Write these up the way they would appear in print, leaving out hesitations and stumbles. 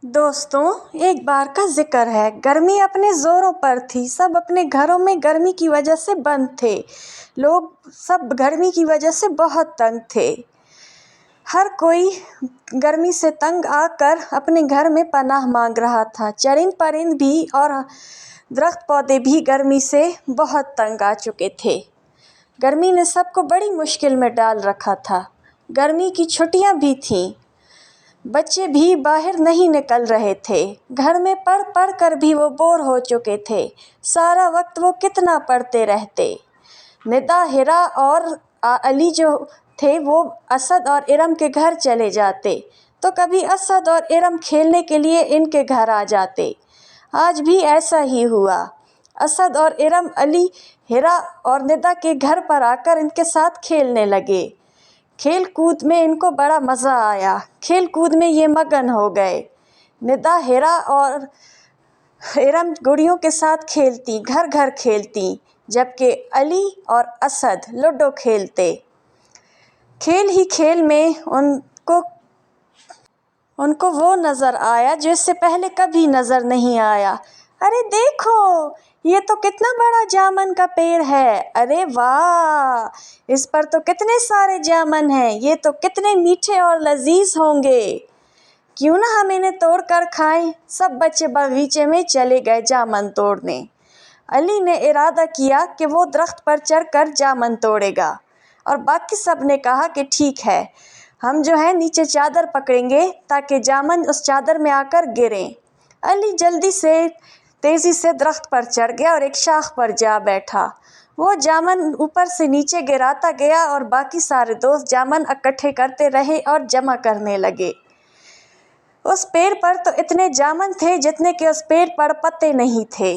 दोस्तों, एक बार का जिक्र है। गर्मी अपने जोरों पर थी। सब अपने घरों में गर्मी की वजह से बंद थे। लोग सब गर्मी की वजह से बहुत तंग थे। हर कोई गर्मी से तंग आकर अपने घर में पनाह मांग रहा था। चरिंद परिंद भी और दरख्त पौधे भी गर्मी से बहुत तंग आ चुके थे। गर्मी ने सबको बड़ी मुश्किल में डाल रखा था। गर्मी की छुट्टियां भी थीं। बच्चे भी बाहर नहीं निकल रहे थे। घर में पढ़ पढ़ कर भी वो बोर हो चुके थे। सारा वक्त वो कितना पढ़ते रहते। निदा, हिरा और अली जो थे वो असद और इरम के घर चले जाते, तो कभी असद और इरम खेलने के लिए इनके घर आ जाते। आज भी ऐसा ही हुआ। असद और इरम अली, हिरा और निदा के घर पर आकर इनके साथ खेलने लगे। खेल कूद में इनको बड़ा मज़ा आया। खेल कूद में ये मगन हो गए। निदा, हिरा और इरम गुड़ियों के साथ खेलती, घर घर खेलती, जबकि अली और असद लूडो खेलते। खेल ही खेल में उनको वो नज़र आया जो इससे पहले कभी नज़र नहीं आया। अरे देखो, ये तो कितना बड़ा जामुन का पेड़ है। अरे वाह, इस पर तो कितने सारे जामुन हैं। ये तो कितने मीठे और लजीज होंगे। क्यों ना हम इन्हें तोड़ कर खाएं। सब बच्चे बगीचे में चले गए जामुन तोड़ने। अली ने इरादा किया कि वो दरख्त पर चढ़कर जामुन तोड़ेगा, और बाकी सब ने कहा कि ठीक है, हम जो है नीचे चादर पकड़ेंगे ताकि जामुन उस चादर में आकर गिरें। अली तेज़ी से दरख्त पर चढ़ गया और एक शाख पर जा बैठा। वो जामुन ऊपर से नीचे गिराता गया और बाकी सारे दोस्त जामुन इकट्ठे करते रहे और जमा करने लगे। उस पेड़ पर तो इतने जामुन थे जितने कि उस पेड़ पर पत्ते नहीं थे।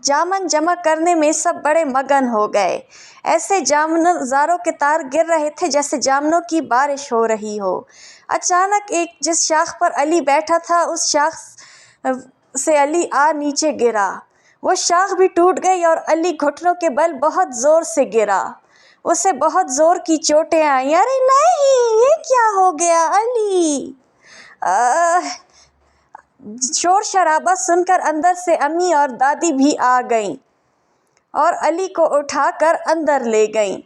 जामुन जमा करने में सब बड़े मगन हो गए। ऐसे जामुनों के तार गिर रहे थे जैसे जामुनों की बारिश हो रही हो। अचानक जिस शाख पर अली बैठा था, उस शाख से अली नीचे गिरा। वो शाख भी टूट गई और अली घुटनों के बल बहुत ज़ोर से गिरा। उसे बहुत ज़ोर की चोटें आईं। अरे नहीं, ये क्या हो गया अली? शोर शराबा सुनकर अंदर से अम्मी और दादी भी आ गईं और अली को उठाकर अंदर ले गईं।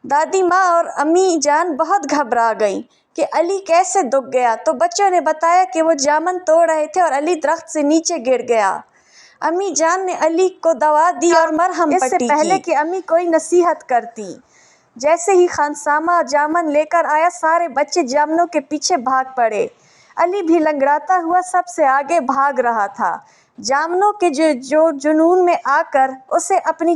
दादी माँ और अम्मी जान बहुत घबरा गईं कि अली कैसे दुख गया। तो बच्चों ने बताया कि वो जामुन तोड़ रहे थे और अली दरख्त से नीचे गिर गया। अम्मी जान ने अली को दवा दी और मरहम पट्टी की। इससे पहले कि अम्मी कोई नसीहत करती, जैसे ही खानसामा जामुन लेकर आया, सारे बच्चे जामुनों के पीछे भाग पड़े। अली भी लंगड़ाता हुआ सबसे आगे भाग रहा था। जामुनों के जो जुनून में आकर उसे अपनी